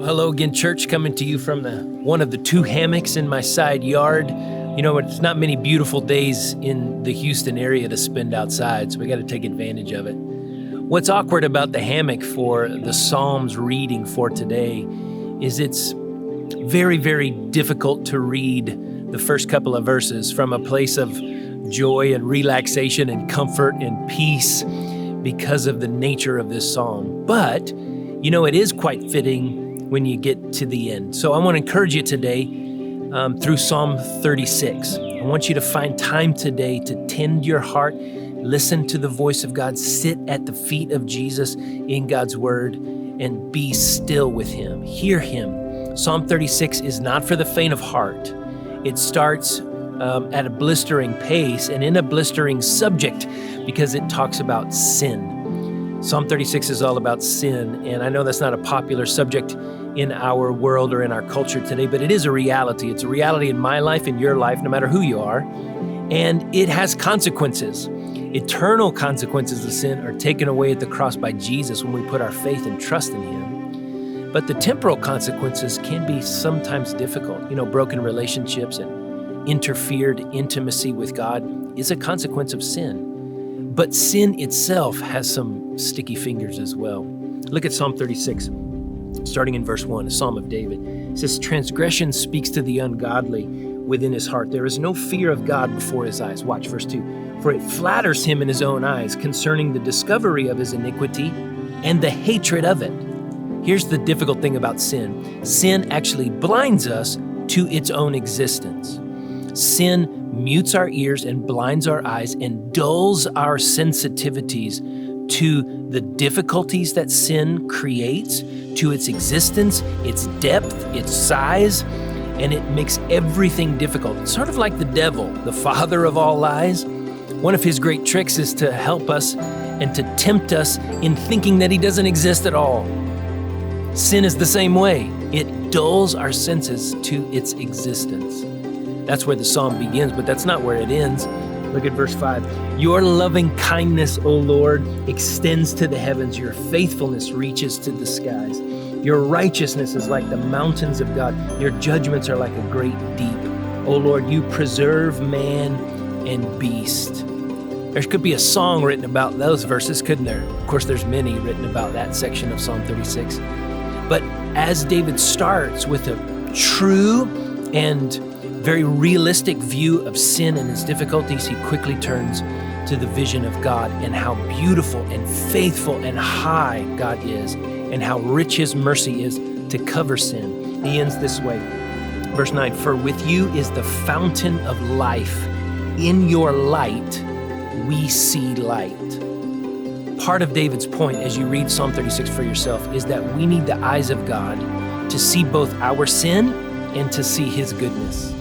Well, hello again, church, coming to you from one of the two hammocks in my side yard. You know, it's not many beautiful days in the Houston area to spend outside, so we got to take advantage of it. What's awkward about the hammock for the Psalms reading for today is it's very, very difficult to read the first couple of verses from a place of joy and relaxation and comfort and peace because of the nature of this psalm. But, you know, it is quite fitting when you get to the end. So I want to encourage you today through Psalm 36. I want you to find time today to tend your heart, listen to the voice of God, sit at the feet of Jesus in God's word, and be still with him. Hear him. Psalm 36 is not for the faint of heart. It starts at a blistering pace and in a blistering subject because it talks about sin. Psalm 36 is all about sin, and I know that's not a popular subject in our world or in our culture today, but it is a reality. It's a reality in my life, in your life, no matter who you are, and it has consequences. Eternal consequences of sin are taken away at the cross by Jesus when we put our faith and trust in him. But the temporal consequences can be sometimes difficult. You know, broken relationships and interfered intimacy with God is a consequence of sin. But sin itself has some sticky fingers as well. Look at Psalm 36, starting in verse 1, a Psalm of David. It says, "Transgression speaks to the ungodly within his heart. There is no fear of God before his eyes." Watch verse 2. "For it flatters him in his own eyes concerning the discovery of his iniquity and the hatred of it." Here's the difficult thing about sin. Sin actually blinds us to its own existence. Sin mutes our ears and blinds our eyes and dulls our sensitivities to the difficulties that sin creates, to its existence, its depth, its size, and it makes everything difficult. It's sort of like the devil, the father of all lies. One of his great tricks is to help us and to tempt us in thinking that he doesn't exist at all. Sin is the same way. It dulls our senses to its existence. That's where the psalm begins, but that's not where it ends. Look at verse 5. "Your loving kindness, O Lord, extends to the heavens. Your faithfulness reaches to the skies. Your righteousness is like the mountains of God. Your judgments are like a great deep. O Lord, you preserve man and beast." There could be a song written about those verses, couldn't there? Of course, there's many written about that section of Psalm 36. But as David starts with a true and very realistic view of sin and its difficulties, he quickly turns to the vision of God and how beautiful and faithful and high God is and how rich his mercy is to cover sin. He ends this way. Verse 9, "For with you is the fountain of life. In your light, we see light." Part of David's point as you read Psalm 36 for yourself is that we need the eyes of God to see both our sin and to see his goodness.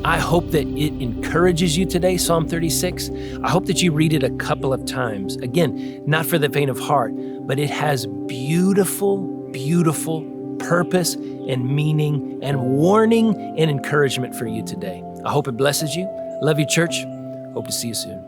I hope that it encourages you today, Psalm 36. I hope that you read it a couple of times. Again, not for the faint of heart, but it has beautiful, beautiful purpose and meaning and warning and encouragement for you today. I hope it blesses you. Love you, church. Hope to see you soon.